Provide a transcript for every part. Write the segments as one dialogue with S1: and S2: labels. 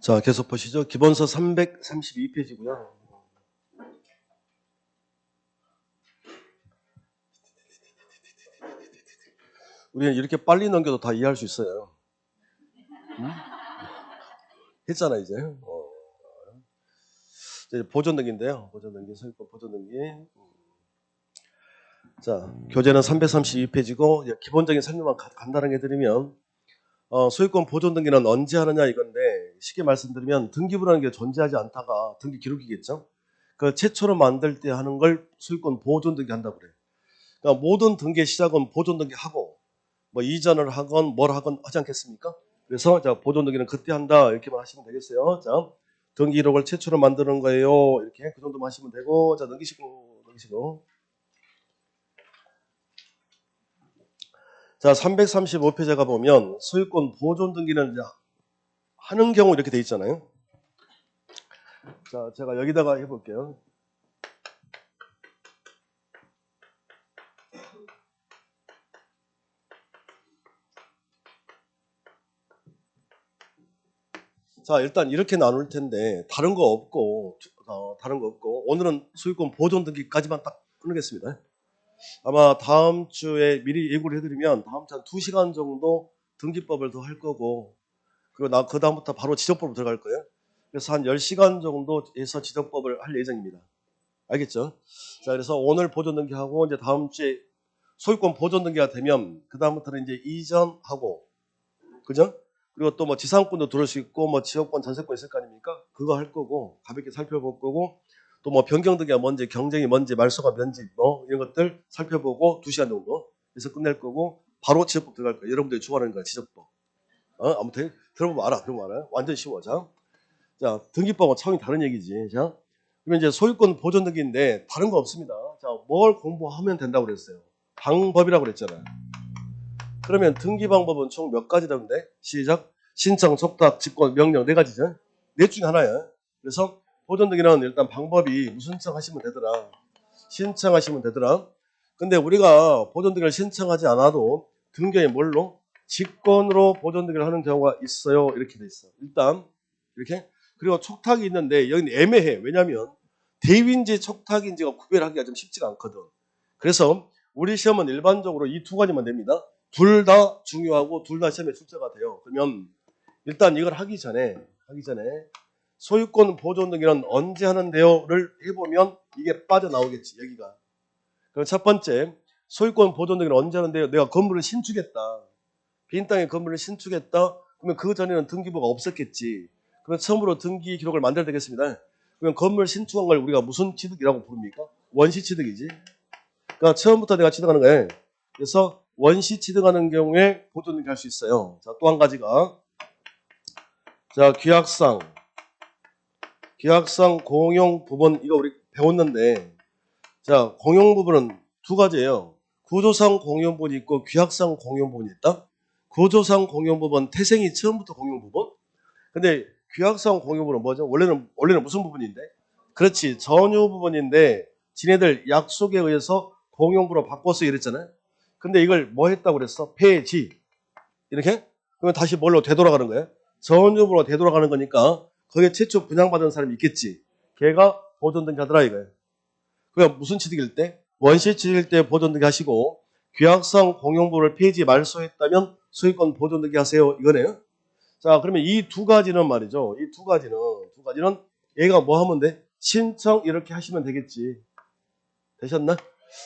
S1: 자, 계속 보시죠. 기본서 332페이지고요. 우리는 이렇게 빨리 넘겨도 다 이해할 수 있어요. 응? 했잖아, 이제. 이제 보존등기인데요. 보존등기, 소유권 보존등기. 자, 교재는 332페이지고, 기본적인 설명만 간단하게 드리면, 소유권 보존등기는 언제 하느냐 이건데, 쉽게 말씀드리면, 등기부라는 게 존재하지 않다가 등기 기록이겠죠? 그 최초로 만들 때 하는 걸 소유권 보존등기 한다고 그래요. 그러니까 모든 등기의 시작은 보존등기 하고, 뭐 이전을 하건 뭘 하건 하지 않겠습니까? 그래서 자, 보존등기는 그때 한다 이렇게만 하시면 되겠어요. 자, 등기 기록을 최초로 만드는 거예요. 이렇게 그 정도만 하시면 되고, 자, 넘기시고. 자, 335페이지에 가보면 소유권 보존등기는 이제 하는 경우 이렇게 돼 있잖아요. 자, 제가 여기다가 해볼게요. 자, 일단 이렇게 나눌 텐데 다른 거 없고 오늘은 소유권 보존등기까지만 딱 끊겠습니다. 아마 다음 주에 미리 예고를 해드리면 다음 주 한 2시간 정도 등기법을 더 할 거고, 그리고 그 다음부터 바로 지적법으로 들어갈 거예요. 그래서 한 10시간 정도 해서 지적법을 할 예정입니다. 알겠죠? 자, 그래서 오늘 보존등기하고 이제 다음 주에 소유권 보존등기가 되면 그 다음부터는 이제 이전하고, 그죠? 그리고 또 뭐 지상권도 들을 수 있고 뭐 지역권, 전세권 있을 거 아닙니까? 그거 할 거고, 가볍게 살펴볼 거고, 또 뭐 변경등기가 뭔지, 경쟁이 뭔지, 말소가 뭔지 뭐 이런 것들 살펴보고 2시간 정도 해서 끝낼 거고, 바로 지적법 들어갈 거예요. 여러분들이 좋아하는 거야, 지적법. 아무튼 들어보면 알아. 완전 쉬워. 자, 등기법은 차원이 다른 얘기지. 자, 그러면 이제 소유권 보존 등기인데 다른 거 없습니다. 자, 뭘 공부하면 된다고 그랬어요? 방법이라고 그랬잖아요. 그러면 등기 방법은 총 몇 가지라는데? 시작. 신청, 촉탁, 직권, 명령 4가지죠. 넷 중에 하나야. 그래서 보존 등기는 일단 방법이 무슨 신청하시면 되더라. 신청하시면 되더라. 근데 우리가 보존 등기를 신청하지 않아도 등기에 뭘로? 직권으로 보존 등기를 하는 경우가 있어요. 이렇게 돼 있어. 일단 이렇게. 그리고 촉탁이 있는데 여기는 애매해. 왜냐하면 대위인지 촉탁인지가 구별하기가 좀 쉽지가 않거든. 그래서 우리 시험은 일반적으로 이 2가지만 됩니다. 둘 다 중요하고 둘 다 시험에 출제가 돼요. 그러면 일단 이걸 하기 전에 소유권 보존 등기는 언제 하는데요를 해보면 이게 빠져나오겠지. 여기가. 그럼 첫 번째, 소유권 보존 등기는 언제 하는데요? 내가 건물을 신축했다. 빈 땅에 건물을 신축했다. 그러면 그 전에는 등기부가 없었겠지. 그러면 처음으로 등기 기록을 만들어야 되겠습니다. 그러면 건물 신축한 걸 우리가 무슨 취득이라고 부릅니까? 원시 취득이지. 그러니까 처음부터 내가 취득하는 거예요. 그래서 원시 취득하는 경우에 보존 등기 할 수 있어요. 자, 또 한 가지가, 자, 규약상 공용 부분, 이거 우리 배웠는데, 자, 공용 부분은 2가지예요. 구조상 공용 부분이 있고 규약상 공용 부분이 있다. 구조상 공용 부분, 태생이 처음부터 공용 부분. 근데 규약상 공용 부분은 뭐죠? 원래는 무슨 부분인데? 그렇지, 전유 부분인데 지네들 약속에 의해서 공용부로 바꿨어 이랬잖아요. 근데 이걸 뭐 했다고 그랬어? 폐지. 이렇게? 그러면 다시 뭘로 되돌아가는 거예요? 전유부로 되돌아가는 거니까 거기에 최초 분양받은 사람이 있겠지. 걔가 보존등기 하더라 이거예요. 그러니까 무슨 취득일 때? 원시 취득일 때 보존등기 하시고, 규약상 공용부를 폐지 말소했다면 소유권 보존등기 하세요 이거네요. 자, 그러면 이 2가지는 말이죠. 이 두 가지는 얘가 뭐 하면 돼? 신청 이렇게 하시면 되겠지. 되셨나?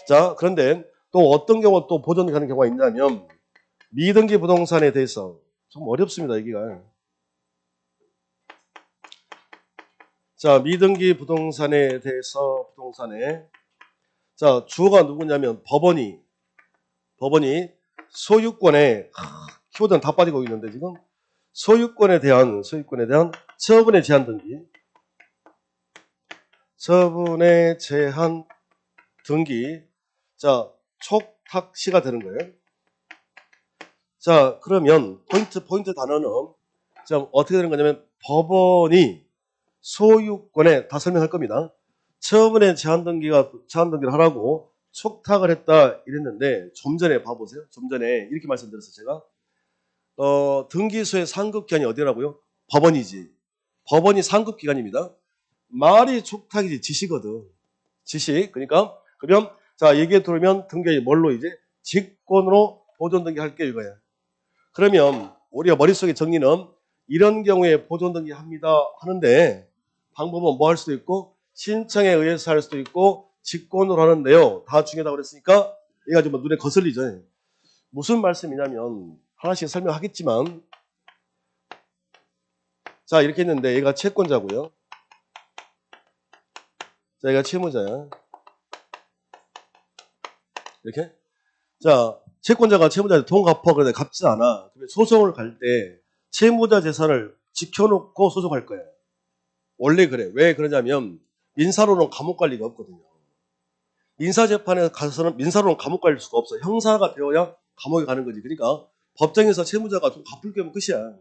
S1: 자, 그런데 또 어떤 경우 또 보존등기 하는 경우가 있냐면, 미등기 부동산에 대해서 좀 어렵습니다, 여기가. 자, 미등기 부동산에 대해서 자, 주어가 누구냐면 법원이 소유권에, 키워드는 다 빠지고 있는데 지금 소유권에 대한 처분의 제한 등기. 자, 촉탁시가 되는 거예요. 자, 그러면 포인트 단어는 자, 어떻게 되는 거냐면 법원이 소유권에 다 설명할 겁니다. 처분의 제한 등기를 하라고 촉탁을 했다 이랬는데, 좀 전에 봐보세요. 좀 전에 이렇게 말씀드렸어요. 제가 등기소의 상급기관이 어디라고요? 법원이지. 법원이 상급기관입니다. 말이 촉탁이지 지시거든. 지시. 그러니까 그러면 자 얘기에 들으면 등기 뭘로 이제 직권으로 보존 등기할게 이거야. 그러면 우리가 머릿속에 정리는 이런 경우에 보존 등기합니다 하는데 방법은 뭐 할 수도 있고 신청에 의해서 할 수도 있고 직권으로 하는데요. 다 중요하다고 그랬으니까 얘가 좀 눈에 거슬리죠. 무슨 말씀이냐면 하나씩 설명하겠지만 자 이렇게 했는데 얘가 채권자고요. 자 얘가 채무자야. 이렇게. 자 채권자가 채무자한테 돈 갚아 그런데 갚지 않아. 그러면 소송을 갈 때 채무자 재산을 지켜놓고 소송할 거야. 원래 그래. 왜 그러냐면 민사로는 감옥 갈 리가 없거든요. 민사재판에 가서는 민사로는 감옥 갈 수가 없어. 형사가 되어야 감옥에 가는 거지. 그러니까 법정에서 채무자가 좀 갚을 게 끝이야.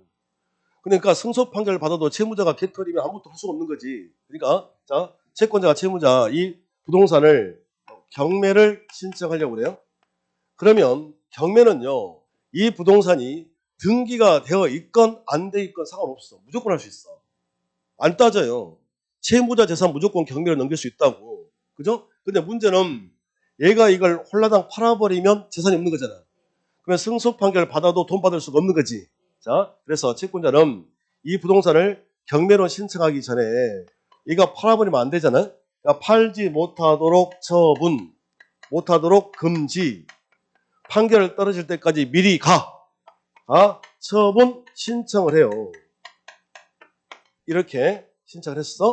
S1: 그러니까 승소 판결을 받아도 채무자가 개털이면 아무것도 할 수가 없는 거지. 그러니까 자 채권자가 채무자 이 부동산을 경매를 신청하려고 그래요. 그러면 경매는요. 이 부동산이 등기가 되어 있건 안 돼 있건 상관없어. 무조건 할 수 있어. 안 따져요. 채무자 재산 무조건 경매로 넘길 수 있다고. 그죠? 근데 문제는 얘가 이걸 홀라당 팔아버리면 재산이 없는 거잖아. 그러면 승소 판결을 받아도 돈 받을 수가 없는 거지. 자, 그래서 채권자는 이 부동산을 경매로 신청하기 전에 얘가 팔아버리면 안 되잖아. 그러니까 팔지 못하도록 처분, 못하도록 금지, 판결을 떨어질 때까지 미리 처분 신청을 해요. 이렇게 신청을 했어.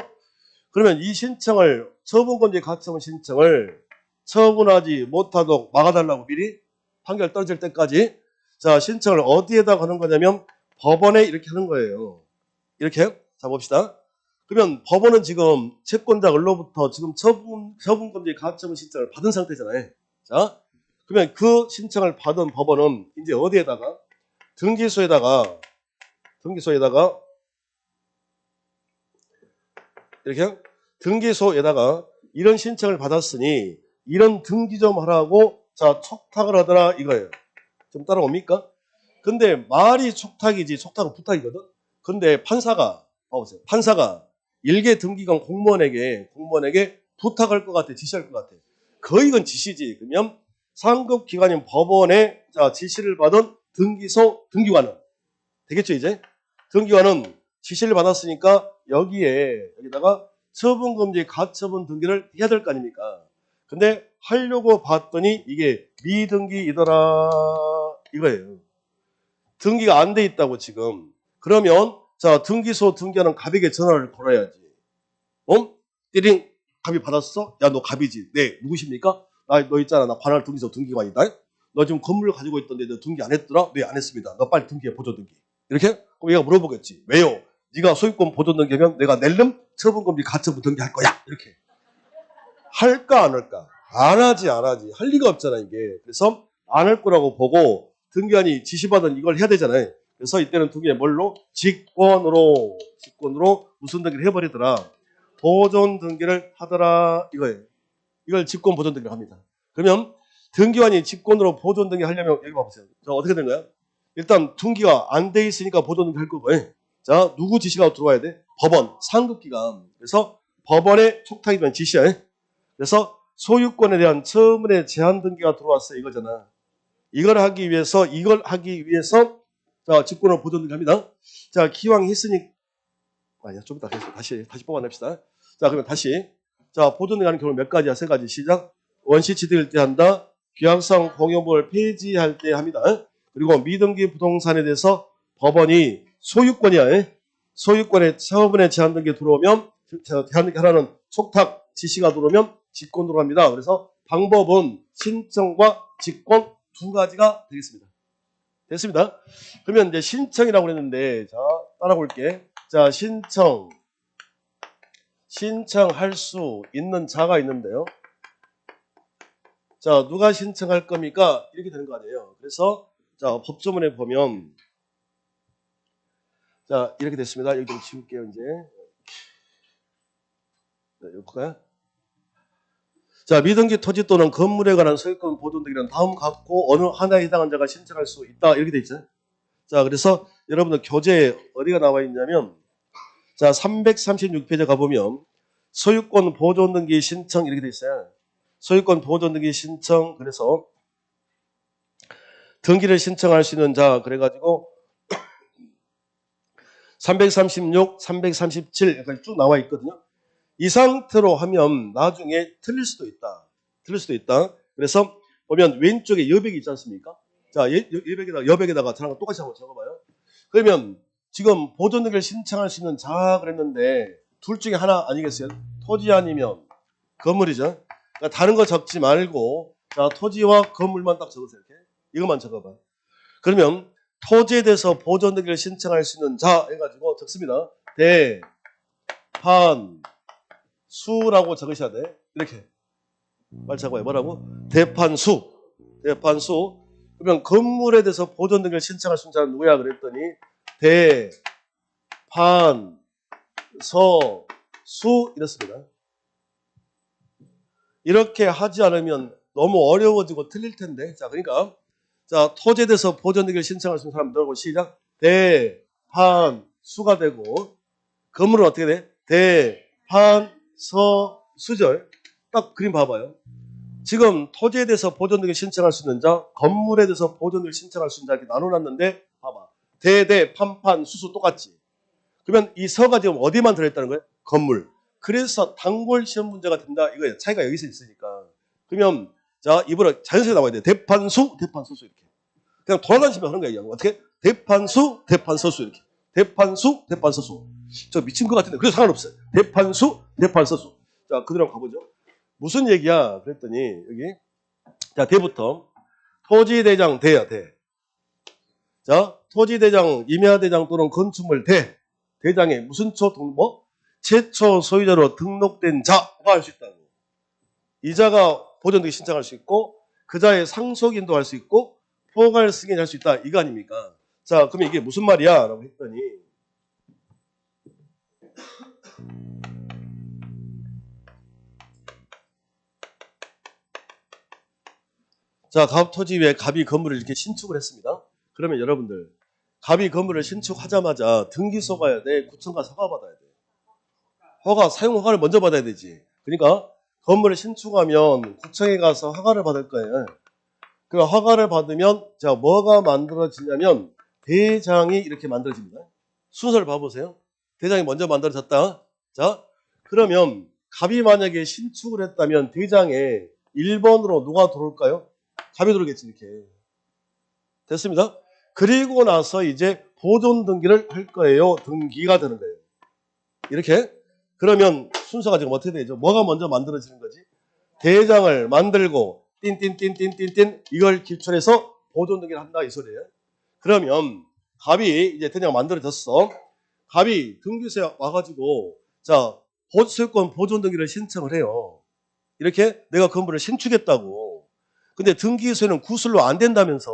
S1: 그러면 이 신청을 처분권지 가처분 신청을 처분하지 못하도록 막아달라고 미리 판결 떨어질 때까지 자 신청을 어디에다 하는 거냐면 법원에 이렇게 하는 거예요. 이렇게 자 봅시다. 그러면 법원은 지금 채권자로부터 지금 처분권지 가처분 신청을 받은 상태잖아요. 자 그러면 그 신청을 받은 법원은 이제 어디에다가 등기소에다가 이렇게 등기소에다가 이런 신청을 받았으니 이런 등기 좀 하라고 자 촉탁을 하더라 이거예요. 좀 따라옵니까? 근데 말이 촉탁이지 촉탁은 부탁이거든. 근데 판사가 봐보세요. 판사가 일개 등기관 공무원에게 부탁할 것 같아, 지시할 것 같아. 거의 이건 지시지. 그러면 상급 기관인 법원에 자 지시를 받은 등기관은 되겠죠 이제? 등기관은 지시를 받았으니까 여기다가 처분금지 가처분 등기를 해야 될 거 아닙니까? 근데 하려고 봤더니 이게 미등기이더라 이거예요. 등기가 안 돼 있다고 지금. 그러면 자 등기소 등기하는 갑에게 전화를 걸어야지. 띠링 갑이 받았어? 야 너 갑이지? 네 누구십니까? 너 있잖아 나 관할 등기소 등기관이다. 너 지금 건물을 가지고 있던데 너 등기 안 했더라? 네 안 했습니다. 너 빨리 등기해 보조 등기. 이렇게? 그럼 얘가 물어보겠지. 왜요? 네가 소유권 보존 등기하면 내가 낼름 처분금지 가처분 등기할 거야. 이렇게. 할까 안 할까? 안 하지. 할 리가 없잖아 이게. 그래서 안 할 거라고 보고 등기관이 지시받은 이걸 해야 되잖아요. 그래서 이때는 등기에 뭘로? 직권으로 무슨 등기를 해버리더라. 보존 등기를 하더라 이거예요. 이걸 직권 보존 등기를 합니다. 그러면 등기관이 직권으로 보존 등기 하려면 여기 봐보세요. 자 어떻게 된 거야? 일단 등기가 안 돼 있으니까 보존 등기 할 거고. 자 누구 지시가 들어와야 돼? 법원 상급기관. 그래서 법원의 촉탁이면 지시야. 그래서 소유권에 대한 처분의 제한 등기가 들어왔어요 이거잖아. 이걸 하기 위해서 자 직권으로 보존 등기 합니다. 자 기왕 했으니 아니야 좀 이따 다시 뽑아냅시다. 자 그러면 다시 자 보존 등기하는 경우 몇 가지야? 세 가지. 시작. 원시 취득일 때 한다. 귀양성 공여물을 폐지할 때 합니다. 그리고 미등기 부동산에 대해서 법원이 소유권이야. 소유권의 처분의 제한 등기 들어오면 제한 등기 하나는 촉탁 지시가 들어오면 직권 들어갑니다. 그래서 방법은 신청과 직권 두 가지가 되겠습니다. 됐습니다. 그러면 이제 신청이라고 그랬는데 자 따라볼게. 자 신청할 수 있는 자가 있는데요. 자 누가 신청할 겁니까? 이렇게 되는 거 아니에요. 그래서 자 법조문에 보면 자 이렇게 됐습니다. 여기 좀 지울게요 이제. 자 이거 볼까요? 자 미등기 토지 또는 건물에 관한 소유권 보존 등기는 다음 갖고 어느 하나에 해당한 자가 신청할 수 있다 이렇게 돼 있죠. 자 그래서 여러분들 교재에 어디가 나와 있냐면 자, 336페이지 가보면 소유권 보존 등기 신청 이렇게 돼 있어요. 소유권 보존 등기 신청. 그래서 등기를 신청할 수 있는 자 그래가지고 336, 337 여기까지 쭉 나와 있거든요. 이 상태로 하면 나중에 틀릴 수도 있다. 틀릴 수도 있다. 그래서 보면 왼쪽에 여백이 있지 않습니까? 자, 여백에다가 저랑 똑같이 한번 적어봐요. 그러면 지금 보존 등기를 신청할 수 있는 자 그랬는데 둘 중에 하나 아니겠어요? 토지 아니면 건물이죠. 그러니까 다른 거 적지 말고 자, 토지와 건물만 딱 적으세요. 이렇게. 이것만 적어봐. 그러면 토지에 대해서 보존 등기를 신청할 수 있는 자 해가지고 적습니다. 대, 판, 수라고 적으셔야 돼. 이렇게. 빨리 적어요. 뭐라고? 대판수. 대판수. 그러면 건물에 대해서 보존 등기를 신청할 수 있는 자는 누구야? 그랬더니 대, 판, 서, 수 이렇습니다. 이렇게 하지 않으면 너무 어려워지고 틀릴 텐데. 자, 그러니까 자, 토지에 대해서 보존 등기를 신청할 수 있는 사람 들어보고 시작. 대, 판, 수가 되고 건물은 어떻게 돼? 대, 판, 서, 수절. 딱 그림 봐봐요. 지금 토지에 대해서 보존 등기를 신청할 수 있는 자, 건물에 대해서 보존 등기를 신청할 수 있는 자 이렇게 나눠놨는데 봐봐. 대, 대, 판, 판, 수수 똑같지. 그러면 이 서가 지금 어디만 들어있다는 거예요? 건물. 그래서 단골 시험 문제가 된다 이거예요. 차이가 여기서 있으니까. 그러면 자, 입으로 자연스럽게 나와야 돼요. 대판수, 대판서수 이렇게. 그냥 돌아다니시면 하는 거예요. 어떻게? 대판수, 대판서수 이렇게. 대판수, 대판서수. 저 미친 것 같은데 그래서 상관없어요. 대판수, 대판서수. 자, 그대로 가보죠. 무슨 얘기야? 그랬더니 여기 자, 대부터 토지대장 대야 대. 자, 토지대장, 임야대장 또는 건축물 대. 대장에 무슨 뭐? 최초 소유자로 등록된 자가 할 수 있다고. 이자가 보존등기 신청할 수 있고 그 자의 상속인도 할 수 있고 포괄 승인할 수 있다. 이거 아닙니까? 자, 그러면 이게 무슨 말이야? 라고 했더니 자, 갑토지 위에 갑이 건물을 이렇게 신축을 했습니다. 그러면 여러분들 갑이 건물을 신축하자마자 등기소 가야 돼? 구청가 허가 받아야 돼? 사용 허가를 먼저 받아야 되지. 그러니까 건물을 신축하면 구청에 가서 허가를 받을 거예요. 그 허가를 받으면 자, 뭐가 만들어지냐면 대장이 이렇게 만들어집니다. 순서를 봐보세요. 대장이 먼저 만들어졌다. 자, 그러면 갑이 만약에 신축을 했다면 대장에 1번으로 누가 들어올까요? 갑이 들어오겠지 이렇게. 됐습니다. 그리고 나서 이제 보존 등기를 할 거예요. 등기가 되는 거예요. 이렇게. 그러면 순서가 지금 어떻게 되죠? 뭐가 먼저 만들어지는 거지? 대장을 만들고 띵띵띵띵띵띵 이걸 기초해서 보존 등기를 한다 이 소리예요. 그러면 갑이 이제 대장이 만들어졌어. 갑이 등기소에 와가지고 자, 소유권 보존 등기를 신청을 해요. 이렇게 내가 건물을 신축했다고. 근데 등기소에는 구술로 안 된다면서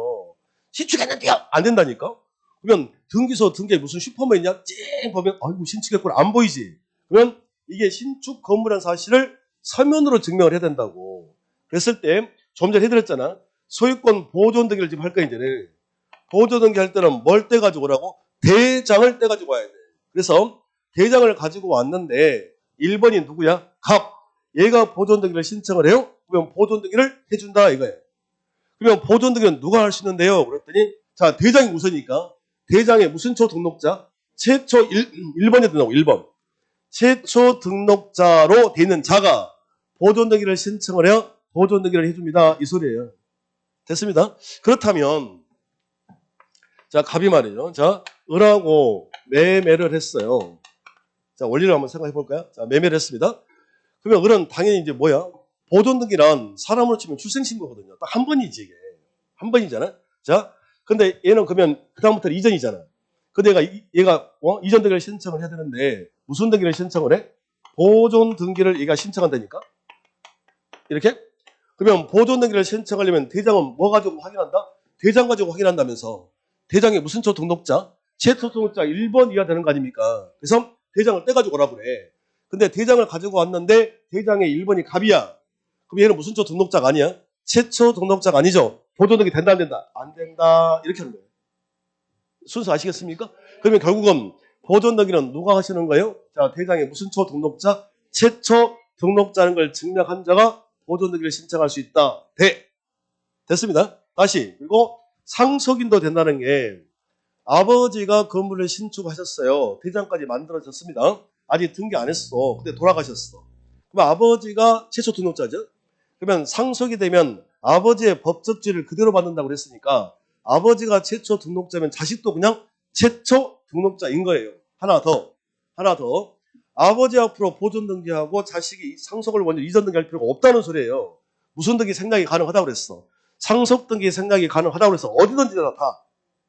S1: 신축했는데요? 안 된다니까? 그러면 등기소 등기에 무슨 슈퍼맨 있냐? 찡 보면 아이고 신축했구나 안 보이지? 그러면 이게 신축 건물이라는 사실을 서면으로 증명을 해야 된다고. 그랬을 때 좀 전에 해드렸잖아. 소유권 보존 등기를 지금 할 거야 이제는. 보존 등기 할 때는 뭘 떼가지고 오라고? 대장을 떼가지고 와야 돼. 그래서 대장을 가지고 왔는데 1번이 누구야? 갑. 얘가 보존 등기를 신청을 해요? 그러면 보존 등기를 해준다 이거예요. 그러면 보존 등기는 누가 할 수 있는데요? 그랬더니 자, 대장이 우선이니까 대장의 무슨 초 등록자? 최초 1번에 등록 1번. 최초 등록자로 돼 있는 자가 보존 등기를 신청을 해요. 보존 등기를 해줍니다. 이 소리예요. 됐습니다. 그렇다면 자, 갑이 말이죠. 자, 을하고 매매를 했어요. 자, 원리를 한번 생각해 볼까요? 자, 매매를 했습니다. 그러면 을은 당연히 이제 뭐야? 보존 등기란 사람으로 치면 출생신고거든요. 딱 한 번이지 이게. 한 번이잖아. 자, 근데 얘는 그러면 그다음부터 이전이잖아. 근데 얘가 이전 등기를 신청을 해야 되는데 무슨 등기를 신청을 해? 보존 등기를 얘가 신청한다니까? 이렇게? 그러면 보존 등기를 신청하려면 대장은 뭐 가지고 확인한다? 대장 가지고 확인한다면서. 대장의 무슨 초 등록자? 최초 등록자 1번 이하 되는 거 아닙니까? 그래서 대장을 떼가지고 오라고 그래. 근데 대장을 가지고 왔는데 대장의 1번이 갑이야. 그럼 얘는 무슨 초 등록자가 아니야? 최초 등록자가 아니죠? 보존 등기 된다 안 된다? 안 된다. 이렇게 하는 거예요. 순서 아시겠습니까? 그러면 결국은 보존 등기는 누가 하시는 거예요? 자, 대장에 무슨 초 등록자? 최초 등록자는 걸 증명한 자가 보존 등기를 신청할 수 있다. 됐습니다. 다시. 그리고 상속인도 된다는 게 아버지가 건물을 신축하셨어요. 대장까지 만들어졌습니다. 아직 등기 안 했어. 근데 돌아가셨어. 그럼 아버지가 최초 등록자죠. 그러면 상속이 되면 아버지의 법적 지위를 그대로 받는다고 그랬으니까 아버지가 최초 등록자면 자식도 그냥 최초 등록자인 거예요. 하나 더. 아버지 앞으로 보존 등기하고 자식이 상속을 먼저 이전 등기할 필요가 없다는 소리예요. 무슨 등기 생략이 가능하다고 그랬어? 상속 등기 생략이 가능하다고 그래서 어디든지 다.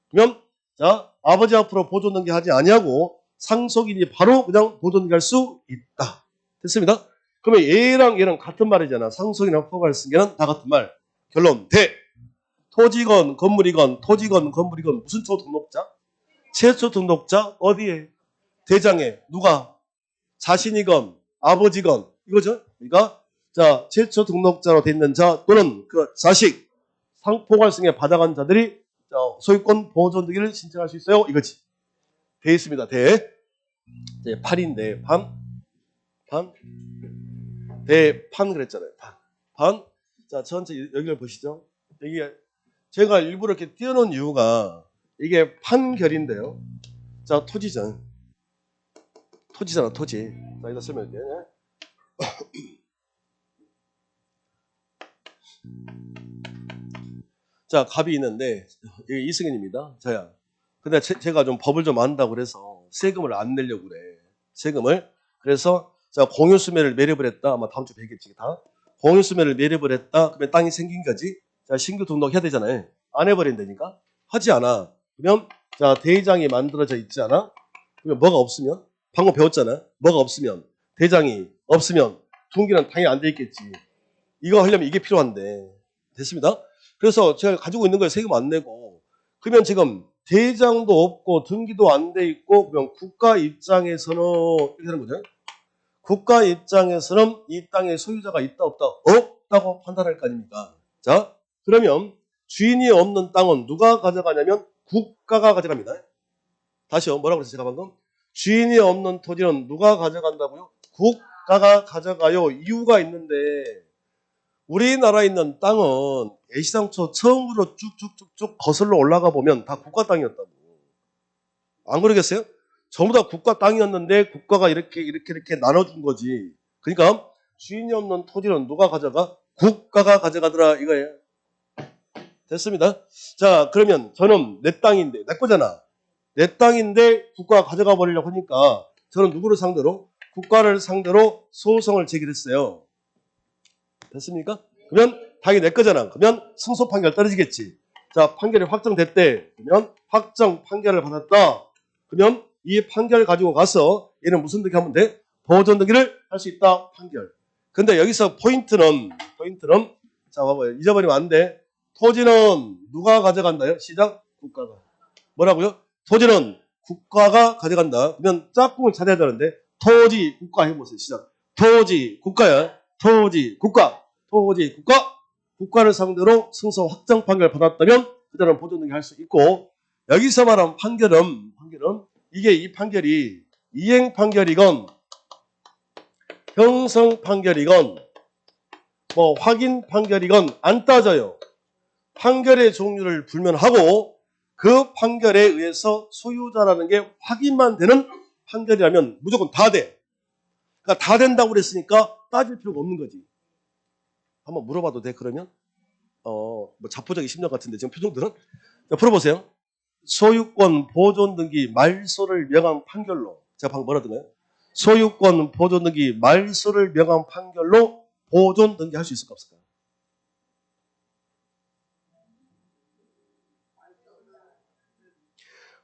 S1: 그러면 자, 아버지 앞으로 보존 등기하지 아니하고 상속인이 바로 그냥 보존 등기할 수 있다. 됐습니다. 그러면 얘랑 같은 말이잖아. 상속인하고 포괄 승계는 다 같은 말. 결론 토지건 건물이건 무슨 초 등록자? 최초 등록자 어디에? 대장에 누가? 자신이건 아버지건 이거죠. 그러니까 자 최초 등록자로 돼 있는 자 또는 그 자식 상포괄승에 받아간 자들이 소유권 보존 등기를 신청할 수 있어요. 이거지. 돼 있습니다. 이제 8인데 대판 그랬잖아요. 판. 자 전체 여기를 보시죠. 이게 제가 일부러 이렇게 띄워놓은 이유가 이게 판결인데요. 자 토지잖아. 토지. 자 이거 설명할게. 자 갑이 있는데 이게 이승현입니다. 저야. 근데 제가 좀 법을 좀 안다고 그래서 세금을 안 내려고 그래. 그래서 자 공유수매를 매립을 했다. 아마 다음 주 뵙겠지 다. 공유수매를 매립을 했다. 그러면 땅이 생긴 거지. 자 신규 등록해야 되잖아요. 안 해버린다니까. 하지 않아. 그러면 자 대장이 만들어져 있지 않아? 그러면 뭐가 없으면? 방금 배웠잖아. 뭐가 없으면? 대장이 없으면 등기는 당연히 안 돼 있겠지. 이거 하려면 이게 필요한데. 됐습니다. 그래서 제가 가지고 있는 거에 세금 안 내고 그러면 지금 대장도 없고 등기도 안 돼 있고 그러면 국가 입장에서는 이렇게 되는 거죠. 국가 입장에서는 이 땅의 소유자가 있다 없다? 없다고 판단할 거 아닙니까? 자 그러면 주인이 없는 땅은 누가 가져가냐면 국가가 가져갑니다. 다시요. 뭐라고 그랬어요 제가 방금? 주인이 없는 토지는 누가 가져간다고요? 국가가 가져가요. 이유가 있는데 우리나라에 있는 땅은 애시당초 처음으로 쭉쭉쭉쭉 거슬러 올라가 보면 다 국가 땅이었다고. 안 그러겠어요? 전부 다 국가 땅이었는데 국가가 이렇게 나눠준 거지. 그러니까 주인이 없는 토지는 누가 가져가? 국가가 가져가더라 이거예요. 됐습니다. 자 그러면 저는 내 땅인데 내 거잖아. 내 땅인데 국가가 가져가 버리려고 하니까 저는 누구를 상대로? 국가를 상대로 소송을 제기했어요. 됐습니까? 그러면 당연히 내 거잖아. 그러면 승소 판결 떨어지겠지. 자, 판결이 확정됐대. 그러면 확정 판결을 받았다. 그러면 이 판결을 가지고 가서 얘는 무슨 등기 하면 돼? 보존 등기를 할 수 있다. 판결. 근데 여기서 포인트는 자, 봐봐요. 잊어버리면 안 돼. 토지는 누가 가져간다요? 시작? 국가가. 뭐라고요? 토지는 국가가 가져간다. 그러면 짝꿍을 찾아야 되는데 토지, 국가 해보세요. 시작. 토지, 국가야. 토지, 국가. 국가를 상대로 승소 확정 판결을 받았다면 그대로 보존 등기 할 수 있고 여기서 말하는 판결은 이게 이 판결이 이행 판결이건 형성 판결이건 뭐 확인 판결이건 안 따져요. 판결의 종류를 불문하고 그 판결에 의해서 소유자라는 게 확인만 되는 판결이라면 무조건 다 돼. 그러니까 다 된다고 그랬으니까 따질 필요가 없는 거지. 한번 물어봐도 돼 그러면? 뭐 자포자기 10년 같은데 지금 표정들은? 자, 풀어보세요. 소유권 보존 등기 말소를 명한 판결로 제가 방금 뭐라 했나요? 소유권 보존 등기 말소를 명한 판결로 보존 등기 할 수 있을까 없을까요?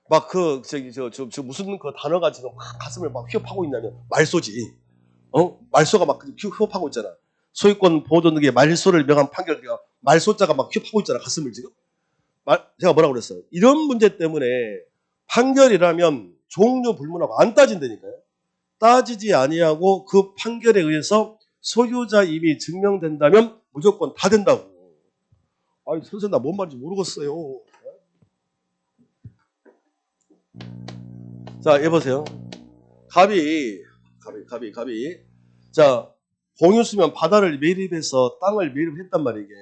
S1: 막 무슨 그 단어가 지금 막 가슴을 막 휘업하고 있냐면 말소지. 말소가 막 휘업하고 있잖아. 소유권 보존 등기 말소를 명한 판결 말소자가 막 휘업하고 있잖아. 가슴을 지금. 제가 뭐라고 그랬어요? 이런 문제 때문에 판결이라면 종료 불문하고 안 따진다니까요. 따지지 아니하고 그 판결에 의해서 소유자 임이 증명된다면 무조건 다 된다고. 아니 선생님 나 뭔 말인지 모르겠어요. 자, 여보세요. 갑이. 자, 공유수면 바다를 매립해서 땅을 매립했단 말이야, 이게.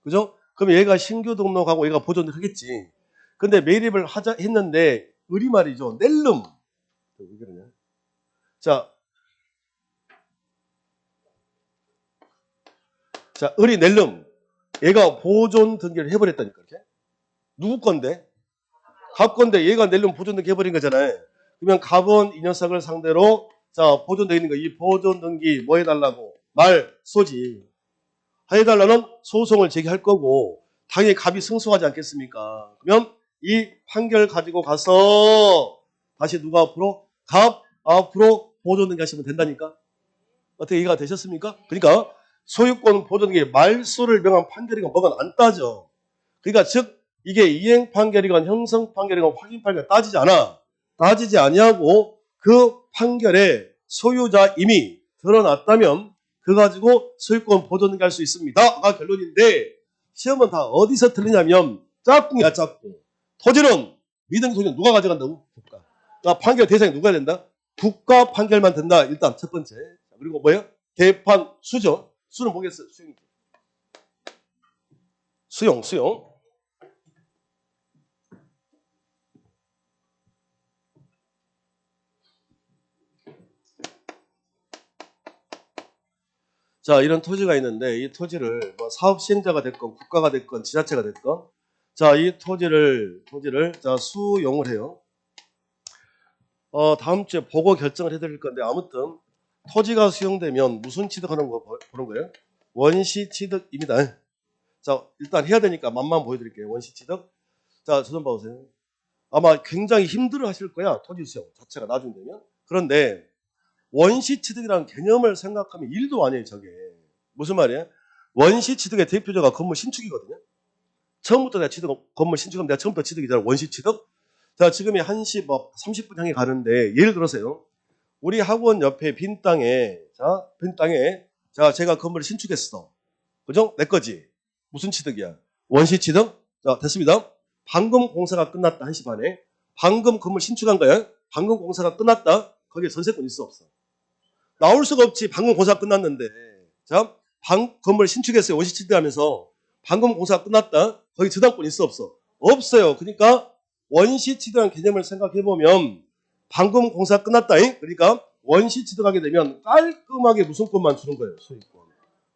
S1: 그죠? 그럼 얘가 신규 등록하고 얘가 보존을 하겠지. 근데 매립을 했는데, 을이 말이죠. 낼름. 왜 그러냐? 자, 을이 낼름. 얘가 보존 등기를 해버렸다니까, 이렇게. 누구 건데? 갑 건데 얘가 낼름 보존 등기 해버린 거잖아요. 그러면 갑은 이 녀석을 상대로 자, 보존되어 있는 거, 이 보존 등기 뭐 해달라고? 말, 소지. 해달라는 소송을 제기할 거고, 당연히 갑이 승소하지 않겠습니까? 그러면 이 판결 가지고 가서 다시 누가 앞으로? 갑 앞으로 보존 등기 하시면 된다니까? 어떻게 이해가 되셨습니까? 그러니까 소유권 보존 등기 말소를 명한 판결이건 뭐건 안 따져. 그러니까 즉 이게 이행 판결이건 형성 판결이건 확인 판결 따지지 않아. 따지지 아니하고 그 판결에 소유자임이 드러났다면 그 가지고 소유권 보존 등기할 수 있습니다가 결론인데 시험은 다 어디서 틀리냐면 짝꿍이야, 짝꿍. 토지는 미등기 토지는 누가 가져간다고? 국가. 그러니까 판결 대상이 누가 된다? 국가 판결만 된다. 일단 첫 번째. 그리고 뭐예요? 개판 수죠. 수는 뭐겠어요? 수용이죠. 수용. 자, 이런 토지가 있는데 이 토지를 뭐 사업 시행자가 됐건 국가가 됐건 지자체가 됐건 자, 이 토지를 자, 수용을 해요. 다음 주에 보고 결정을 해드릴 건데 아무튼 토지가 수용되면 무슨 취득하는 거 보는 거예요? 원시 취득입니다. 자, 일단 해야 되니까 맛만 보여드릴게요. 원시 취득. 자, 저 좀 봐보세요. 아마 굉장히 힘들어 하실 거야. 토지 수용 자체가 나중에 되면. 그런데 원시 취득이라는 개념을 생각하면 일도 아니에요, 저게. 무슨 말이에요? 원시 취득의 대표자가 건물 신축이거든요. 처음부터 내가 건물 신축하면 내가 처음부터 취득이잖아. 원시 취득. 자, 지금이 1시 뭐 30분 향해 가는데 예를 들어서요. 우리 학원 옆에 빈 땅에 자, 제가 건물을 신축했어. 그죠? 내 거지. 무슨 취득이야? 원시 취득. 자, 됐습니다. 방금 공사가 끝났다. 1시 반에. 방금 건물 신축한 거야. 방금 공사가 끝났다. 거기에 전세권 있어 없어? 나올 수가 없지. 방금 공사가 끝났는데. 자, 건물 신축했어요. 원시 취득하면서. 방금 공사가 끝났다. 거기 저당권 있어 없어? 없어요. 그러니까 원시 취득한 개념을 생각해보면 방금 공사 끝났다. 그러니까 원시 취득하게 되면 깔끔하게 무슨 권만 주는 거예요. 소유권.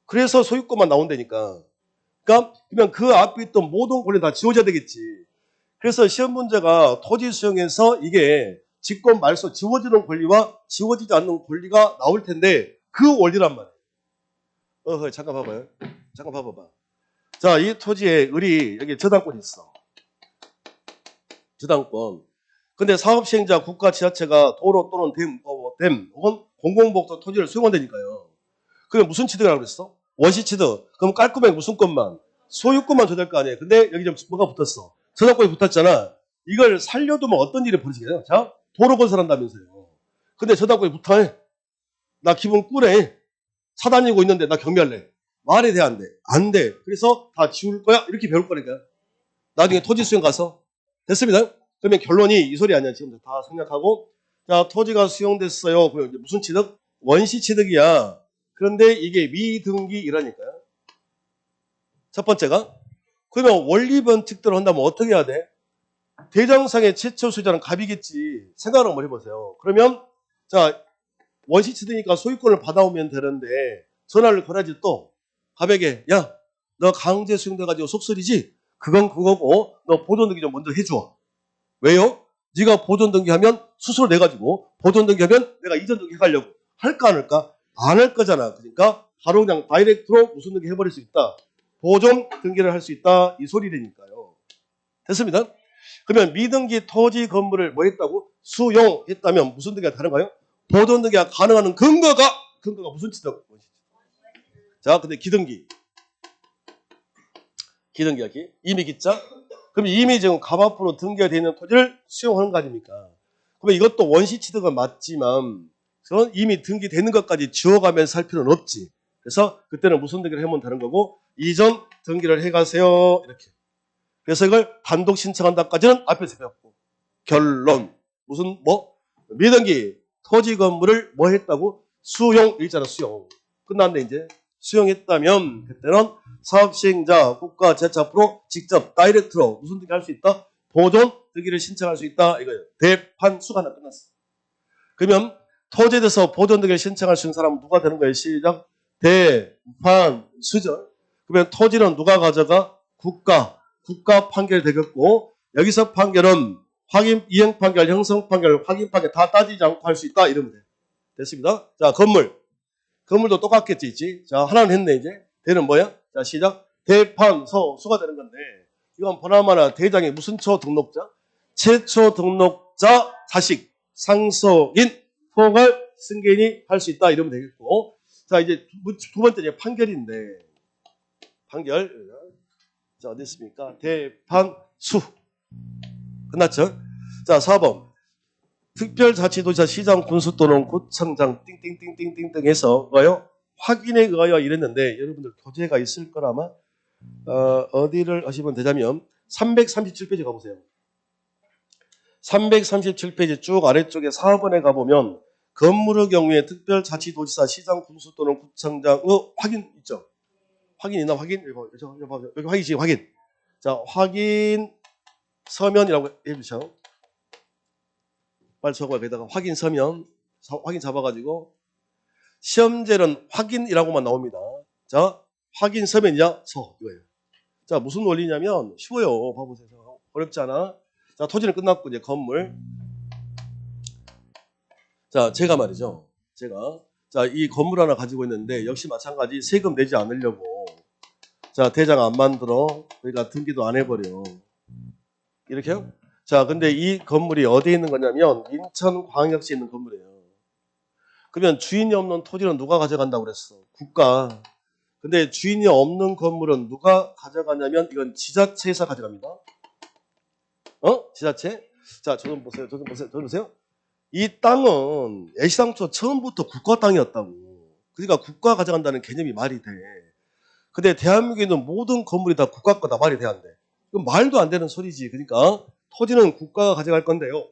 S1: 그래서 소유권만 나온다니까. 그러니까 그러면 그 앞에 있던 모든 권리 다 지워져야 되겠지. 그래서 시험 문제가 토지 수용에서 이게 직권 말소 지워지는 권리와 지워지지 않는 권리가 나올 텐데 그 원리란 말이에요. 잠깐 봐봐요. 잠깐 봐봐. 자, 이 토지에 을이 여기 저당권이 있어. 저당권. 근데 사업시행자 국가 지자체가 도로 또는 댐 혹은 공공복도 토지를 수용한다니까요. 그게 무슨 취득이라고 그랬어? 원시 취득. 그럼 깔끔하게 무슨 것만? 소유권만 줘야 될 거 아니에요. 근데 여기 좀 뭐가 붙었어? 저당권이 붙었잖아. 이걸 살려두면 어떤 일이 벌어지겠어요? 자, 도로 건설한다면서요. 근데 저당권이 붙어. 나 기분 꿀해. 사다니고 있는데 나 경비할래. 말이 돼, 안 돼? 안 돼. 그래서 다 지울 거야? 이렇게 배울 거니까. 나중에 토지 수용 가서. 됐습니다. 그러면 결론이 이 소리 아니야. 지금 다 생략하고. 자, 토지가 수용됐어요. 그럼 이제 무슨 취득? 원시 취득이야. 그런데 이게 미등기이라니까요. 첫 번째가. 그러면 원리 원칙대로 한다면 어떻게 해야 돼? 대장상의 최초 소유자는 갑이겠지. 생각을 한번 해보세요. 그러면 자, 원시 취득이니까 소유권을 받아오면 되는데 전화를 걸어야지 또 갑에게 야, 너 강제 수용돼가지고 속설이지? 그건 그거고 너 보존등기 좀 먼저 해줘. 왜요? 네가 보존등기하면 수수료 내가지고 보존등기하면 내가 이전등기 해가려고 할까 안 할까? 안 할 거잖아. 그러니까 바로 그냥 다이렉트로 무슨 등기 해버릴 수 있다. 보존 등기를 할 수 있다. 이 소리라니까요. 됐습니다. 그러면 미등기 토지 건물을 뭐 했다고? 수용했다면 무슨 등기가 다른가요? 보존 등기가 가능한 근거가 무슨 취득? 자, 근데 기등기야 기. 이미 기자. 그럼 이미 지금 갑 앞으로 등기가 되어 있는 토지를 수용하는 거 아닙니까? 그러면 이것도 원시 취득은 맞지만 그건 이미 등기되는 것까지 지워가면서 살 필요는 없지. 그래서 그때는 무슨 등기를 하면 되는 거고 이전 등기를 해가세요. 이렇게. 그래서 이걸 단독 신청한다까지는 앞에서 배웠고 결론 무슨 뭐 미등기 토지 건물을 뭐 했다고? 수용 있잖아. 수용. 끝났네 이제. 수용했다면 그때는 사업 시행자 국가 재차 앞으로 직접 다이렉트로 무슨 등기 할 수 있다? 보존 등기를 신청할 수 있다 이거예요. 대판수가 하나 끝났어. 그러면 토지에 대해서 보존 등기를 신청할 수 있는 사람은 누가 되는 거예요? 시작. 대판수죠. 그러면 토지는 누가 가져가? 국가 판결 되겠고 여기서 판결은 확인, 이행 판결, 형성 판결, 확인 판결 다 따지지 않고 할 수 있다 이러면 돼. 됐습니다. 자, 건물도 똑같겠지, 있지? 자, 하나는 했네, 이제. 대는 뭐야? 자, 시작. 대판소수가 되는 건데, 이건 보나마나 대장의 무슨 초 등록자? 최초 등록자 자식, 상속인, 포괄 승계인이 할 수 있다 이러면 되겠고. 자, 이제 두 번째 이제 판결인데, 판결. 자, 어디 있습니까? 대판수. 끝났죠? 자, 4번. 특별자치도지사 시장 군수 또는 구청장 띵띵띵띵띵 해서 뭐요? 확인에 의하여 이랬는데 여러분들 교재가 있을 거라마 어디를 하시면 되자면 337페이지 가보세요. 337페이지 쭉 아래쪽에 4번에 가보면 건물의 경우에 특별자치도지사 시장 군수 또는 구청장의 확인 있죠? 확인 있나? 확인? 여기 확인이지 확인. 자, 확인 서면이라고 해주셔. 빨리 적어요. 거기다가 확인 서면, 확인 잡아가지고 시험제는 확인이라고만 나옵니다. 자, 확인 서면이냐? 이거예요. 자, 무슨 원리냐면 쉬워요. 봐보세요. 어렵지 않아? 자, 토지는 끝났고 이제 건물. 자, 제가 말이죠. 자, 이 건물 하나 가지고 있는데 역시 마찬가지 세금 내지 않으려고 자, 대장 안 만들어. 그러니까 등기도 안 해버려. 이렇게요? 자, 근데 이 건물이 어디에 있는 거냐면 인천광역시에 있는 건물이에요. 그러면 주인이 없는 토지는 누가 가져간다고 그랬어? 국가. 근데 주인이 없는 건물은 누가 가져가냐면 이건 지자체에서 가져갑니다. 지자체? 자, 저 좀 보세요. 이 땅은 애시당초 처음부터 국가 땅이었다고. 그러니까 국가 가져간다는 개념이 말이 돼. 근데 대한민국에 있는 모든 건물이 다 국가 거다 말이 돼 안 돼? 이건 말도 안 되는 소리지. 그러니까 토지는 국가가 가져갈 건데요.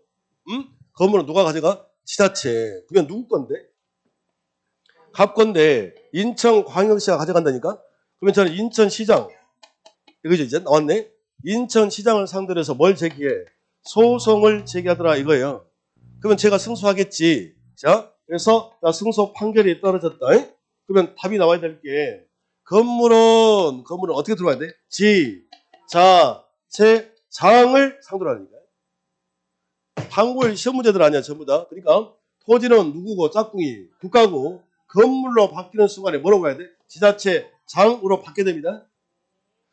S1: 건물은 누가 가져가? 지자체. 그러면 누구 건데? 갑 건데 인천광역시가 가져간다니까? 그러면 저는 인천시장 이거죠 이제 나왔네. 인천시장을 상대로 해서 뭘 제기해? 소송을 제기하더라 이거예요. 그러면 제가 승소하겠지. 자, 그래서 승소 판결이 떨어졌다. 그러면 답이 나와야 될 게 건물은 어떻게 들어와야 돼? 지자체장을 상대로 하니까. 한국의 시험 문제들 아니야 전부 다. 그러니까 토지는 누구고 짝꿍이 국가고 건물로 바뀌는 순간에 뭐라고 해야 돼? 지자체장으로 바뀌게 됩니다.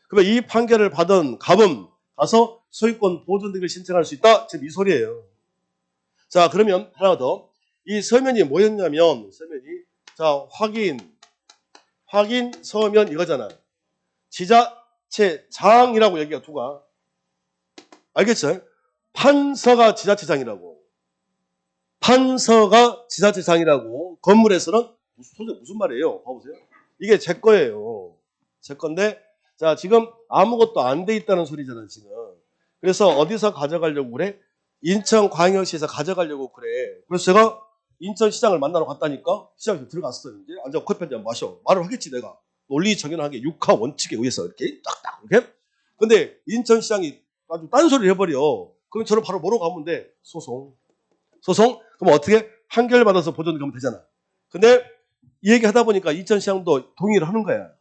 S1: 그러면 이 판결을 받은 갑은 가서 소유권 보존 등을 신청할 수 있다. 지금 이 소리예요. 자, 그러면 하나 더. 이 서면이 뭐였냐면 자, 확인 서면 이거잖아. 지자체장이라고 얘기가 두가. 알겠죠? 판서가 지자체장이라고. 건물에서는 무슨 말이에요? 봐보세요. 이게 제 거예요. 제 건데 자, 지금 아무것도 안 돼 있다는 소리잖아, 지금. 그래서 어디서 가져가려고 그래? 인천광역시에서 가져가려고 그래. 그래서 제가 인천시장을 만나러 갔다니까 시장에 들어갔어요. 이제 앉아 커피 한잔 마셔. 말을 하겠지, 내가. 논리 정연하게 육하 원칙에 의해서 이렇게 딱딱 이렇게. 근데 인천시장이 아주 딴소리를 해버려. 그럼 저는 바로 뭐로 가면 돼? 소송. 그럼 어떻게? 판결 받아서 보존 가면 되잖아. 근데 이 얘기 하다 보니까 인천시장도 동의를 하는 거야.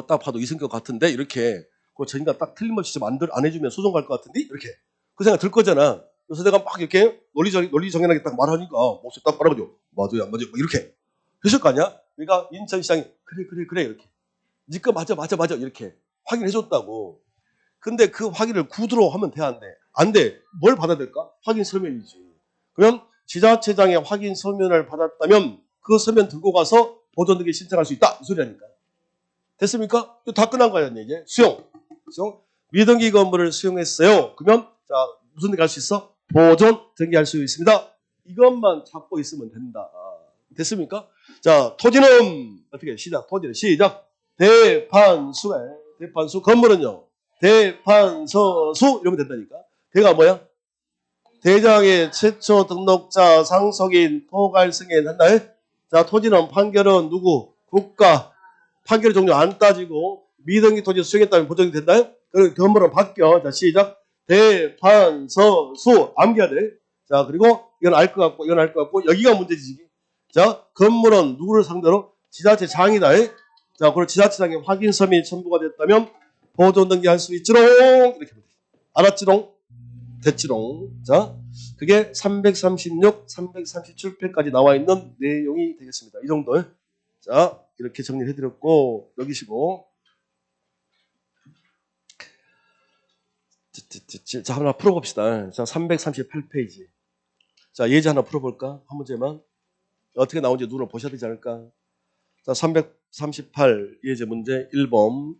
S1: 딱 봐도 이승격 같은데 이렇게 저 인간 딱 틀림없이 좀 안 해주면 소송 갈 것 같은데 이렇게 그 생각 들 거잖아. 그래서 내가 막 이렇게 논리 정연하게 딱 말하니까 목소리 딱 빨아가지고 맞아요 안 맞아요 이렇게 했을 거 아니야. 그러니까 인천시장이 그래 이렇게 니꺼 맞아 이렇게 확인해줬다고. 근데 그 확인을 구두로 하면 돼 안 돼? 안 돼. 뭘 받아야 될까? 확인 서면이지. 그럼 지자체장의 확인 서면을 받았다면 그 서면 들고 가서 보존 등기 신청할 수 있다 이 소리라니까. 됐습니까? 다 끝난 거야 이제. 수용. 미등기 건물을 수용했어요. 그러면 자 무슨 등기 할 수 있어? 보존 등기할 수 있습니다. 이것만 잡고 있으면 된다. 됐습니까? 자, 토지는 어떻게 시작? 토지는 시작. 대판수 건물은요. 대판서수 이러면 된다니까. 대가 뭐야? 대장의 최초 등록자 상속인 포괄 승인한다. 자, 토지는 판결은 누구? 국가. 판결 종류 안 따지고 미등기 토지 수용했다면 보정이 된다. 그리고 건물은 바뀌어. 자, 시작. 대판서수 암기해야 돼. 자, 그리고 이건 알 것 같고 이건 알 것 같고 여기가 문제지. 자, 건물은 누구를 상대로? 지자체장이다. 자, 그리고 지자체장의 확인서이 첨부가 됐다면 보존 등기할 수 있지롱. 이렇게 하면 돼. 알았지롱? 됐지롱. 자, 그게 336, 337페이지까지 나와 있는 내용이 되겠습니다. 이 정도. 자, 이렇게 정리를 해드렸고 여기시고. 자, 하나 풀어봅시다. 자, 338페이지. 자, 예제 하나 풀어볼까? 한 문제만. 어떻게 나온지 눈을 보셔야 되지 않을까? 자, 338 예제 문제 1번.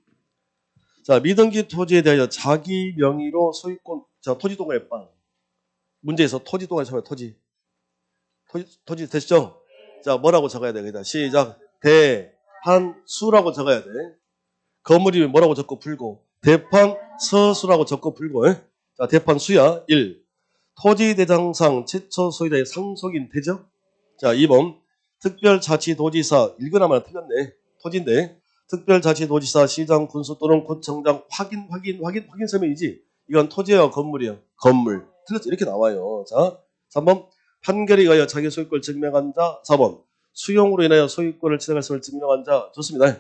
S1: 자, 미등기 토지에 대하여 자기 명의로 소유권, 자, 토지 동의 빵. 문제에서 토지 동의 처음에 토지 되시죠? 자, 뭐라고 적어야 돼? 그다 시작. 대판수라고 적어야 돼. 건물이 뭐라고 적고 풀고. 대판서수라고 적고 풀고. 자, 대판수야. 1. 토지 대장상 최초 소유자의 상속인 되죠? 자, 2번. 특별자치도지사. 읽으나마나 틀렸네. 토지인데. 특별자치도지사, 시장, 군수 또는 구청장 확인 서명이지. 이건 토지와 건물이야. 건물. 틀렸죠? 이렇게 나와요. 자, 3번. 판결에 의하여 자기 소유권을 증명한 자. 4번. 수용으로 인하여 소유권을 취득할 것을 증명한 자. 좋습니다.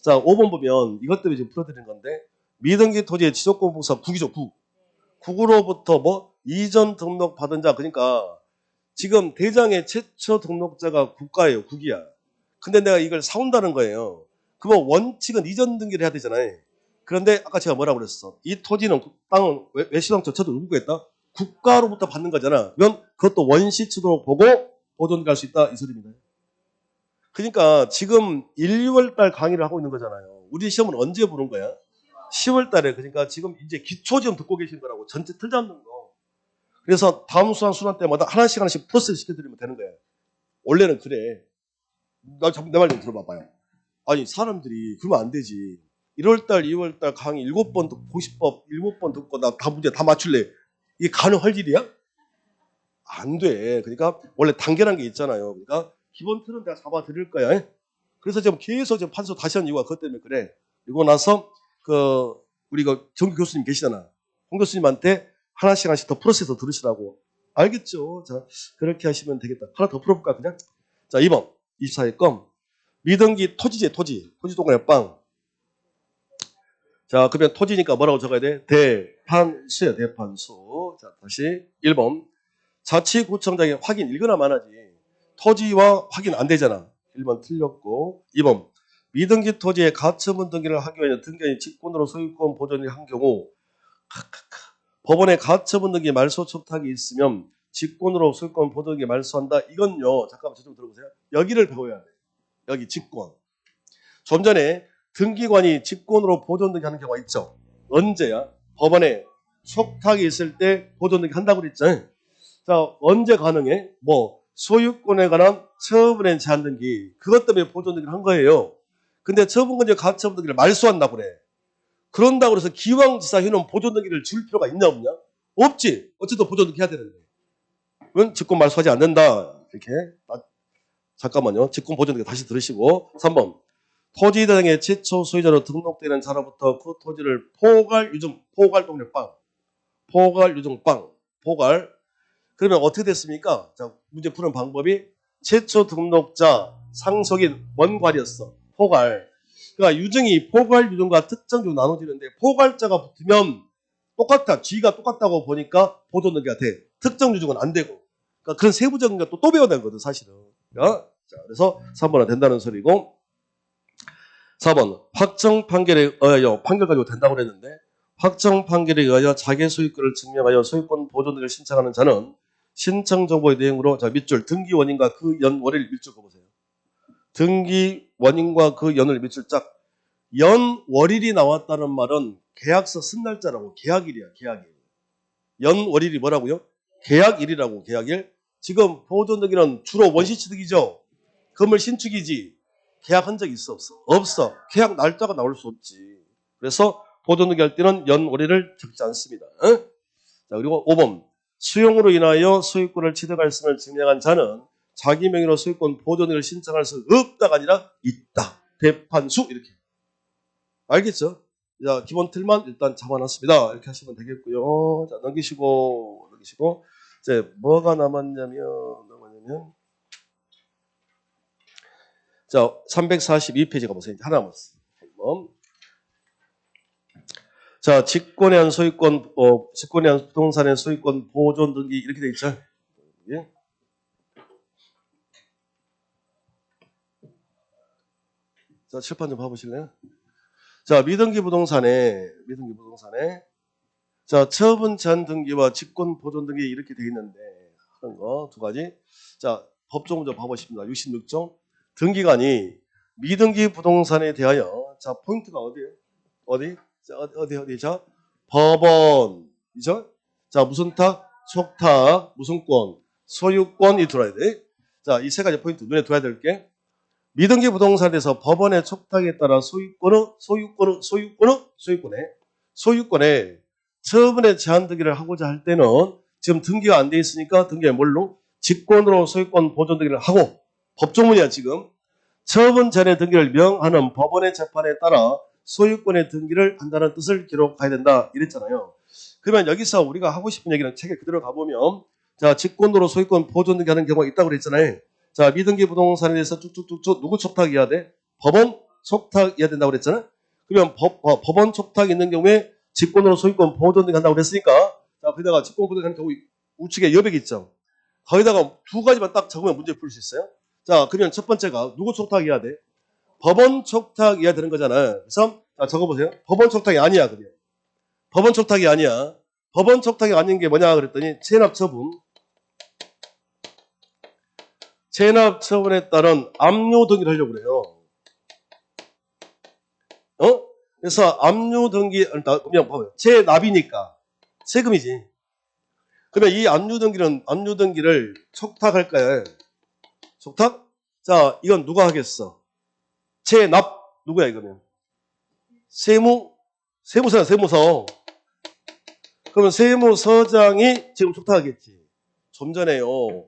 S1: 자, 5번 보면 이것 때문에 지금 풀어드리는 건데 미등기 토지의 지속권 부사 국이죠. 국으로부터 뭐 이전 등록 받은 자. 그러니까 지금 대장의 최초 등록자가 국가예요. 국이야. 근데 내가 이걸 사온다는 거예요. 그러면 원칙은 이전 등기를 해야 되잖아요. 그런데 아까 제가 뭐라고 그랬어? 이 토지는 땅은 외시당 저처도 누구가 했다? 국가로부터 받는 거잖아. 그러면 그것도 원시추도 보고 보존할 수 있다 이 소리입니다. 그러니까 지금 1, 2월 달 강의를 하고 있는 거잖아요. 우리 시험은 언제 보는 거야? 10월 달에. 그러니까 지금 이제 기초 지금 듣고 계신 거라고. 전체 틀 잡는 거. 그래서 다음 수한 때마다 하나씩 프로세스 시켜드리면 되는 거예요. 원래는 그래. 내 말 좀 들어봐봐요. 아니 사람들이 그러면 안 되지. 1월달 2월달 강의 7번 듣고 고시법 7번 듣고 나 다 문제 다 맞출래. 이게 가능할 일이야? 안 돼. 그러니까 원래 단계란 게 있잖아요. 그러니까 기본 틀은 내가 잡아 드릴 거야. 그래서 지금 계속 지금 판서 다시 한 이유가 그것 때문에 그래. 그리고 나서 우리 정규 교수님 계시잖아. 홍 교수님한테 하나씩 더 프로세스 들으시라고. 알겠죠? 자, 그렇게 하시면 되겠다. 하나 더 풀어볼까 그냥? 자, 2번 24회 건 미등기 토지제 토지 동네 빵. 자, 그러면 토지니까 뭐라고 적어야 돼? 대판수야, 대판수. 자, 다시 1번. 자치구청장의 확인 읽으나 마나지. 토지와 확인 안 되잖아. 1번 틀렸고. 2번. 미등기 토지의 가처분 등기를 하기 위해 등기인이 직권으로 소유권 보존을 한 경우 법원에 가처분 등기 말소 촉탁이 있으면 직권으로 소유권 보존 등기 말소한다. 이건요. 잠깐만 저 좀 들어보세요. 여기를 배워야 돼. 여기 직권. 좀 전에 등기관이 직권으로 보존 등기 하는 경우가 있죠. 언제야? 법원에 촉탁이 있을 때 보존 등기 한다고 그랬죠. 자, 언제 가능해? 뭐 소유권에 관한 처분의 제한 등기. 그것 때문에 보존 등기를 한 거예요. 근데 처분권자 가처분 등기를 말소한다고 그래. 그런다고 해서 기왕지사 해놓은 보존 등기를 줄 필요가 있냐 없냐? 없지. 어쨌든 보존 등기 해야 되는데. 그건 직권 말소하지 않는다. 이렇게. 잠깐만요. 직권 보존 등기 다시 들으시고. 3번. 토지 대장의 최초 소유자로 등록되는 자로부터 그 토지를 포괄 동네 빵. 포괄 유증 빵. 포괄. 그러면 어떻게 됐습니까? 자, 문제 푸는 방법이 최초 등록자 상속인 원괄이었어. 포괄. 그러니까 유증이 포괄 유증과 특정유증 나눠지는데 포괄자가 붙으면 똑같아. G가 똑같다고 보니까 보존 등기가 돼. 특정 유증은 안 되고. 그러니까 그런 세부적인 것도 또 배워야 되거든 사실은. 그러니까 자, 그래서 3번은 된다는 소리고. 4번 확정 판결에 의하여 판결 가지고 된다고 그랬는데 확정 판결에 의하여 자기 소유권을 증명하여 소유권 보존 등을 신청하는 자는 신청 정보의 내용으로 자 밑줄 등기 원인과 그 연 월일 밑줄 그어보세요. 등기 원인과 그 연월 밑줄 짝. 연 월일이 나왔다는 말은 계약서 쓴 날짜라고. 계약일이야. 계약일. 연 월일이 뭐라고요? 계약일이라고. 계약일. 지금 보존 등기는 주로 원시 취득이죠. 건물 신축이지. 계약한 적 있어 없어? 없어. 계약 날짜가 나올 수 없지. 그래서 보존 등기 할 때는 연 월일을 적지 않습니다. 자, 그리고 5번. 수용으로 인하여 소유권을 취득할음을 증명한 자는 자기 명의로 소유권 보존 등을 신청할 수 없다가 아니라 있다. 대판수 이렇게. 알겠죠? 자, 기본 틀만 일단 잡아놨습니다. 이렇게 하시면 되겠고요. 자, 넘기시고 이제 뭐가 남았냐면 자, 342페이지 가보세요. 하나 남았어요. 자, 직권에 한 소유권, 직권에 한 부동산의 소유권 보존 등기 이렇게 돼 있죠. 예? 자, 칠판 좀 봐보실래요? 자, 미등기 부동산에 자, 처분 제한 등기와 직권 보존 등기 이렇게 돼 있는데 하는 거 두 가지. 자, 법조 먼저 봐보십니다. 66조 등기관이 미등기 부동산에 대하여 자, 포인트가 어디예요? 어디? 자, 어디? 자, 법원이죠? 자, 무슨 탁? 속탁, 무슨 권? 소유권이 들어야 돼. 자, 이 세 가지 포인트 눈에 둬야 될 게 미등기 부동산에서 법원의 촉탁에 따라 소유권에 처분의 제한 등기를 하고자 할 때는 지금 등기가 안 돼 있으니까 등기에 뭘로? 직권으로 소유권 보존 등기를 하고 법조문이야 지금. 처분 전의 등기를 명하는 법원의 재판에 따라 소유권의 등기를 한다는 뜻을 기록해야 된다 이랬잖아요. 그러면 여기서 우리가 하고 싶은 얘기는 책에 그대로 가보면 자, 직권으로 소유권 보존 등기하는 경우가 있다고 그랬잖아요. 자, 미등기 부동산에 대해서 쭉쭉쭉 누구 촉탁이어야 돼? 법원 촉탁이어야 된다고 그랬잖아요. 그러면 법원 촉탁이 있는 경우에 직권으로 소유권 보존 등기한다고 그랬으니까 자, 거기다가 직권 보존하는 경우 우측에 여백이 있죠. 거기다가 두 가지만 딱 적으면 문제 풀 수 있어요. 자, 그러면 첫 번째가 누구 촉탁이어야 돼? 법원 촉탁이어야 되는 거잖아요. 그래서 자, 적어보세요. 법원 촉탁이 아니야. 그냥. 법원 촉탁이 아니야. 법원 촉탁이 아닌 게 뭐냐 그랬더니 체납 처분에 따른 압류 등기를 하려고 그래요. 그래서 압류 등기, 그냥 봐봐요. 체납이니까 세금이지. 그러면 이 압류 등기를 촉탁할까요? 촉탁? 자, 이건 누가 하겠어? 체납 누구야 이거는? 세무서. 그러면 세무서장이 지금 촉탁하겠지. 좀 전에요.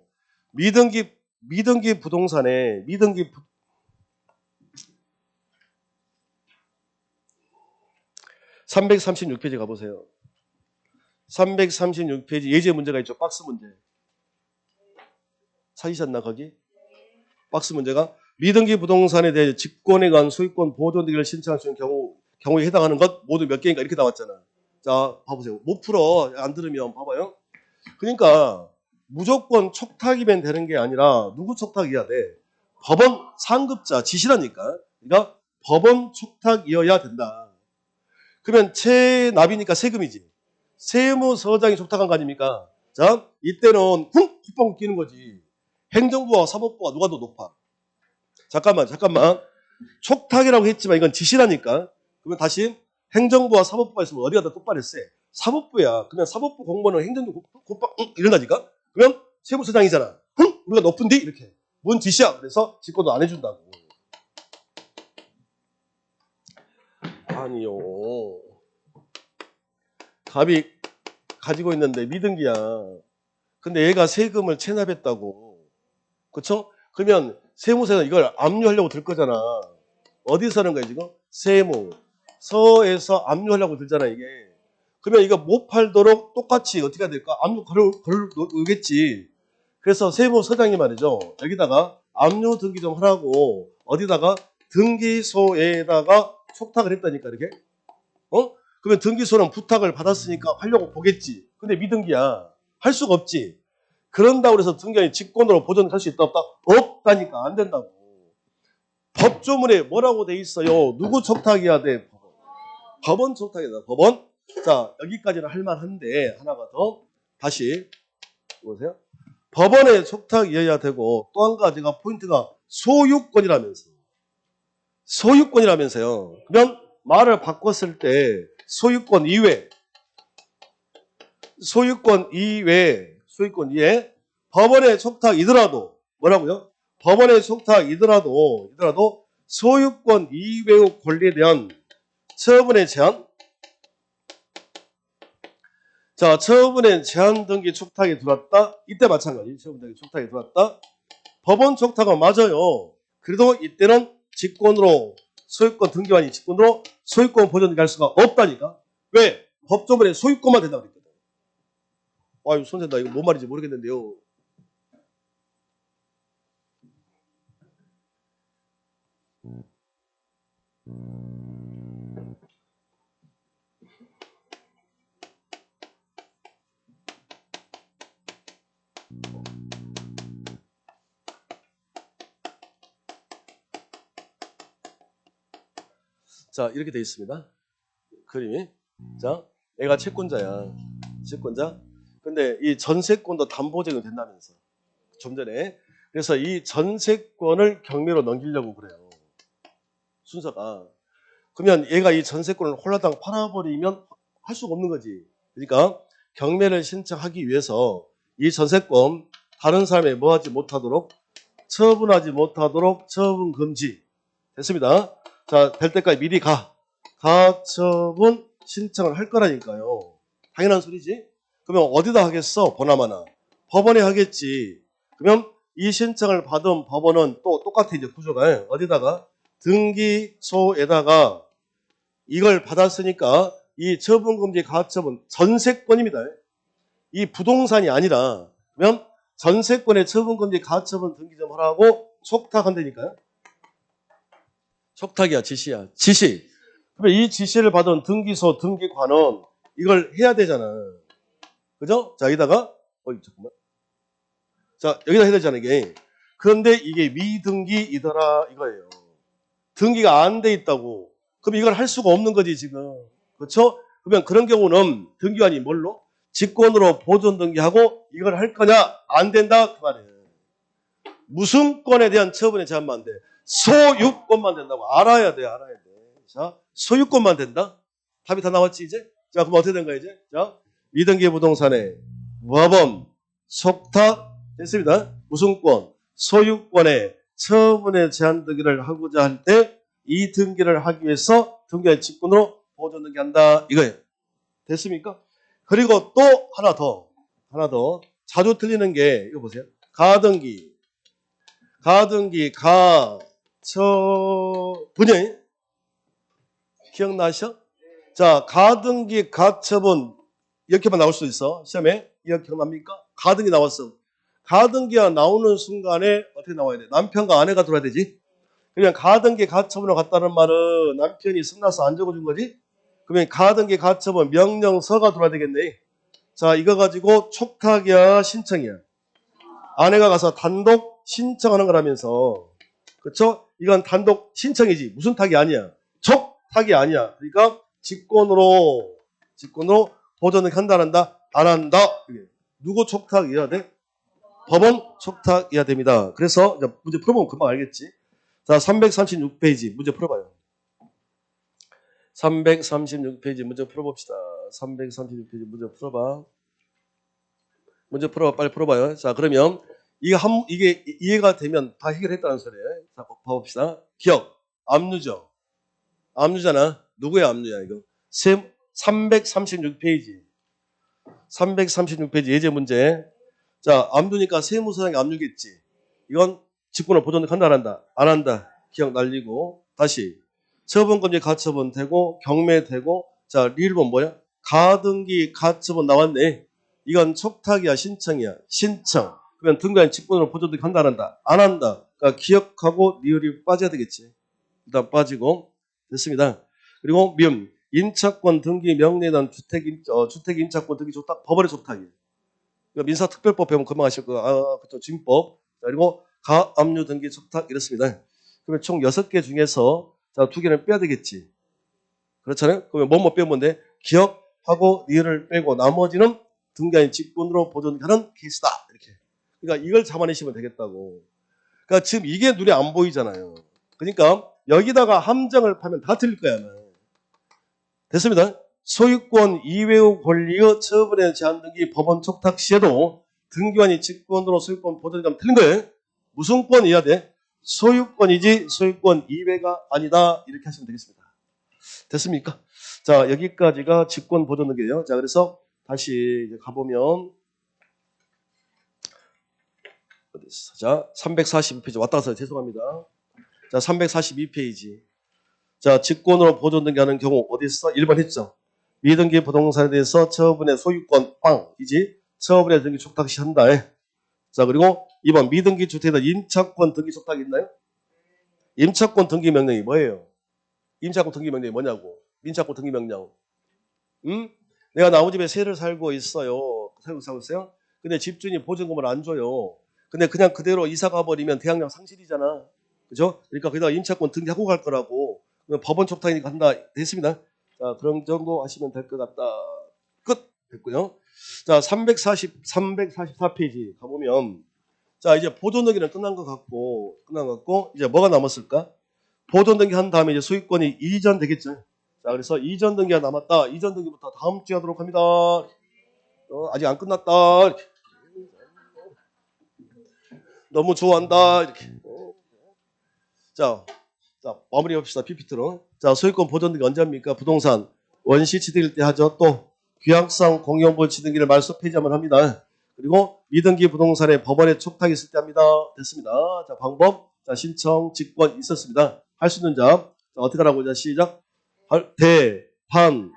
S1: 미등기 부동산에 336페이지 가보세요. 336페이지 예제 문제가 있죠. 박스 문제. 찾으셨나 거기? 박스 문제가 미등기 부동산에 대해 직권에 관한 소유권 보존 등기를 신청할 수 있는 경우에 해당하는 것 모두 몇 개인가 이렇게 나왔잖아. 자, 봐보세요. 못 풀어. 안 들으면 봐봐요. 그러니까 무조건 촉탁이면 되는 게 아니라 누구 촉탁이어야 돼? 법원 상급자 지시라니까. 그러니까 법원 촉탁이어야 된다. 그러면 체납이니까 세금이지. 세무서장이 촉탁한 거 아닙니까? 자, 이때는 콧방울 끼는 거지. 행정부와 사법부가 누가 더 높아? 잠깐만. 촉탁이라고 했지만 이건 지시라니까. 그러면 다시 행정부와 사법부가 있으면 어디가 더 똑바로 세? 사법부야. 그냥 사법부 공무원은 행정부 이런다니까? 그러면 세무서장이잖아. 우리가 높은데? 이렇게. 뭔 지시야? 그래서 직권도 안 해준다고. 아니요. 갑이 가지고 있는데 미등기야. 근데 얘가 세금을 체납했다고. 그쵸? 그러면 세무서에서 이걸 압류하려고 들 거잖아. 어디서 하는 거야 지금? 세무서에서 압류하려고 들잖아 이게. 그러면 이거 못 팔도록 똑같이 어떻게 해야 될까? 압류 걸겠지. 그래서 세무서장이 말이죠. 여기다가 압류 등기 좀 하라고 어디다가 등기소에다가 촉탁을 했다니까 이렇게. 그러면 등기소는 부탁을 받았으니까 하려고 보겠지. 근데 미등기야. 할 수가 없지. 그런다고 해서 등기관이 직권으로 보존할 수 있다 없다? 없다니까. 안 된다고. 법조문에 뭐라고 돼 있어요? 누구 촉탁이어야 돼? 법원 촉탁이다. 법원. 자, 여기까지는 할만한데 하나가 더 다시 보세요. 법원의 촉탁이어야 되고 또 한 가지가 포인트가 소유권이라면서요. 그러면 말을 바꿨을 때 소유권 이외 법원의 촉탁이더라도 뭐라고요? 법원의 촉탁이더라도 소유권 이외의 권리에 대한 처분의 제한. 자, 처분에 제한 등기 촉탁이 들어왔다. 이때 마찬가지. 처분 등기 촉탁이 들어왔다. 법원 촉탁은 맞아요. 그래도 이때는 직권으로 소유권 등기관이 직권으로 소유권 보존 할 수가 없다니까. 왜? 법조문에 소유권만 된다고 그랬거든. 아유, 손댄다. 이거 뭔 말인지 모르겠는데요. 자, 이렇게 되어 있습니다. 그림이. 자, 얘가 채권자야. 채권자. 근데 이 전세권도 담보쟁이 된다면서. 좀 전에. 그래서 이 전세권을 경매로 넘기려고 그래요. 순서가. 그러면 얘가 이 전세권을 홀라당 팔아버리면 할 수가 없는 거지. 그러니까 경매를 신청하기 위해서 이 전세권 다른 사람이 뭐 하지 못하도록 처분하지 못하도록 처분 금지. 됐습니다. 자, 될 때까지 미리 가처분 신청을 할 거라니까요. 당연한 소리지. 그러면 어디다 하겠어? 보나마나. 법원에 하겠지. 그러면 이 신청을 받은 법원은 또 똑같아 이제 구조가. 어디다가? 등기소에다가 이걸 받았으니까 이 처분금지 가처분 전세권입니다. 이 부동산이 아니라 그러면 전세권의 처분금지 가처분 등기 좀 하라고 촉탁한다니까요. 촉탁이야, 지시야. 지시. 그러면 이 지시를 받은 등기소, 등기관은 이걸 해야 되잖아. 그죠? 자, 여기다가, 잠깐만. 자, 여기다 해야 되잖아, 이게. 그런데 이게 미등기이더라, 이거예요. 등기가 안 돼 있다고. 그럼 이걸 할 수가 없는 거지, 지금. 그렇죠? 그러면 그런 경우는 등기관이 뭘로? 직권으로 보존 등기하고 이걸 할 거냐? 안 된다, 그 말이에요. 무슨 권에 대한 처분에 제한만 안 돼. 소유권만 된다고. 알아야 돼, 알아야 돼. 자, 소유권만 된다? 답이 다 나왔지, 이제? 자, 그럼 어떻게 된 거야, 이제? 자, 미등기 부동산의 모범, 속탁, 됐습니다. 무슨 권? 소유권의 처분에 제한 등기를 하고자 할 때 이 등기를 하기 위해서 등기의 직권으로 보존 등기한다, 이거예요. 됐습니까? 그리고 또 하나 더. 자주 틀리는 게, 이거 보세요. 가등기, 가처분이 기억나셔? 자, 가등기, 가처분 이렇게만 나올 수 있어. 시험에 이거 기억납니까? 가등기 나왔어. 가등기가 나오는 순간에 어떻게 나와야 돼? 남편과 아내가 들어야 되지. 그냥 가등기, 가처분을 갔다는 말은 남편이 승낙서 안 적어준 거지. 그러면 가등기, 가처분 명령서가 들어야 되겠네. 자, 이거 가지고 촉탁이야, 신청이야. 아내가 가서 단독 신청하는 거라면서. 그렇죠? 이건 단독 신청이지. 무슨 탁이 아니야. 촉탁이 아니야. 그러니까 직권으로 보존을 한다, 안 한다? 안 한다. 누구 촉탁이어야 돼? 법원 촉탁이어야 됩니다. 그래서 문제 풀어보면 금방 알겠지. 자, 336페이지 문제 풀어봐요. 336페이지 문제 풀어봅시다. 336페이지 문제 풀어봐. 문제 풀어봐. 빨리 풀어봐요. 자, 그러면 이게 이해가 되면 다 해결했다는 소리예요. 자, 봐봅시다. 기억. 압류죠. 압류잖아. 누구의 압류야, 이거? 336페이지. 336페이지 예제 문제. 자, 압류니까 세무서장이 압류겠지. 이건 직권을 보존한다, 안 한다? 안 한다. 기억 날리고. 다시. 처분금지 가처분 되고, 경매 되고, 자, 리을본 뭐야? 가등기, 가처분 나왔네. 이건 촉탁이야, 신청이야? 신청. 그러면 등기관 직권으로 보존 등기 한다, 안 한다? 안 한다. 그러니까 기억하고 리을이 빠져야 되겠지. 일단 빠지고. 됐습니다. 그리고 미음. 임차권 등기 명령에 대한 주택 임차권 등기 촉탁, 법원의 촉탁이에요. 그러니까 민사특별법 배우면 금방 아실 거예요. 그렇죠. 징법. 그리고 가압류 등기 촉탁 이렇습니다. 그러면 총 6개 중에서 자, 2개는 빼야 되겠지. 그렇잖아요. 그러면 뭐뭐 빼면 돼? 기억하고 리을을 빼고 나머지는 등기한 직권으로 보존하는 케이스다. 이렇게. 그러니까 이걸 잡아내시면 되겠다고. 그러니까 지금 이게 눈에 안 보이잖아요. 그러니까 여기다가 함정을 파면 다 틀릴 거야. 아마. 됐습니다. 소유권 이외의 권리의 처분에 제한 등기 법원 촉탁 시에도 등기관이 직권으로 소유권 보존하면 틀린 거예요. 무슨 권이어야 돼? 소유권이지 소유권 이외가 아니다. 이렇게 하시면 되겠습니다. 됐습니까? 자, 여기까지가 직권 보존 등기예요. 자, 그래서 다시 이제 가보면 어디 있어? 자, 342페이지 왔다 갔어요. 죄송합니다. 자, 342페이지. 자, 직권으로 보존 등기하는 경우 어디 있어? 1번 했죠. 미등기 부동산에 대해서 처분의 소유권 빵이지 처분의 등기 촉탁 시 한다. 자, 그리고 2번 미등기 주택에다 임차권 등기 촉탁이 있나요? 임차권 등기 명령이 뭐예요? 임차권 등기 명령이 뭐냐고? 임차권 등기 명령. 내가 나무 집에 새를 살고 있어요. 살고 있어요. 근데 집주인이 보증금을 안 줘요. 근데 그냥 그대로 이사 가버리면 대항력 상실이잖아. 그죠? 그러니까 거기다가 임차권 등기하고 갈 거라고. 법원 촉탁이니까 한다. 됐습니다. 자, 그런 정도 하시면 될 것 같다. 끝. 됐고요. 자, 344페이지 가보면 자, 이제 보존 등기는 끝난 것 같고 이제 뭐가 남았을까? 보존 등기 한 다음에 이제 소유권이 이전되겠죠. 자, 그래서 이전 등기가 남았다. 이전 등기부터 다음 주에 하도록 합니다. 아직 안 끝났다. 너무 좋아한다. 이렇게. 자, 마무리 합시다. PPT로. 자, 소유권 보존 등기 언제 합니까? 부동산 원시 취득일 때 하죠. 또 귀향성 공용볼 취등기를 말소 폐지하면 합니다. 그리고 미등기 부동산에 법원에 촉탁이 있을 때 합니다. 됐습니다. 자, 방법. 자, 신청, 직권 있었습니다. 할 수 있는 자. 자, 어떻게 하라고? 자, 시작. 대판.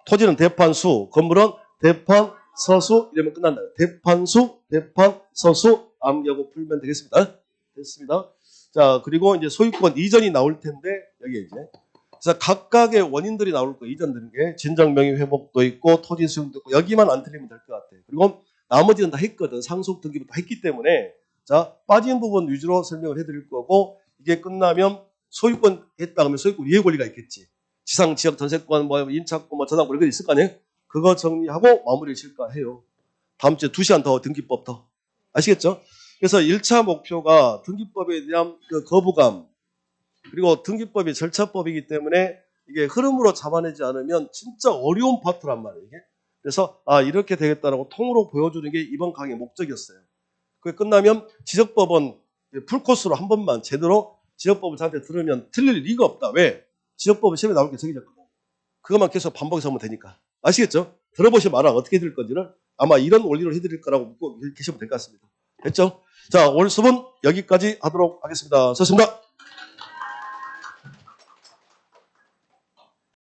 S1: 토지는 대판수. 건물은 대판, 서수. 이러면 끝난다. 대판수, 대판, 서수. 암기하고 풀면 되겠습니다. 됐습니다. 자, 그리고 이제 소유권 이전이 나올 텐데, 여기 이제. 그래서 각각의 원인들이 나올 거예요. 이전되는 게. 진정명의 회복도 있고, 토지 수용도 있고, 여기만 안 틀리면 될 것 같아요. 그리고 나머지는 다 했거든. 상속 등기부터 했기 때문에. 자, 빠진 부분 위주로 설명을 해드릴 거고, 이게 끝나면 소유권 했다 그러면 소유권 이해 권리가 있겠지. 지상, 지역, 전세권, 뭐, 임차권, 뭐, 저당권, 이런 거 있을 거 아니에요? 그거 정리하고 마무리를 칠까 해요. 다음 주에 2시간 더 등기법 더. 아시겠죠? 그래서 1차 목표가 등기법에 대한 그 거부감, 그리고 등기법이 절차법이기 때문에 이게 흐름으로 잡아내지 않으면 진짜 어려운 파트란 말이에요. 이게. 그래서 이렇게 되겠다라고 통으로 보여주는 게 이번 강의의 목적이었어요. 그게 끝나면 지적법은 풀코스로 한 번만 제대로 지적법을 저한테 들으면 틀릴 리가 없다. 왜? 지적법은 시험에 나올 게 정해졌거든. 그것만 계속 반복해서 하면 되니까. 아시겠죠? 들어보시면 알아. 어떻게 해드릴 건지를 아마 이런 원리로 해드릴 거라고 묻고 계시면 될 것 같습니다. 됐죠? 자, 오늘 수업은 여기까지 하도록 하겠습니다. 수고하셨습니다.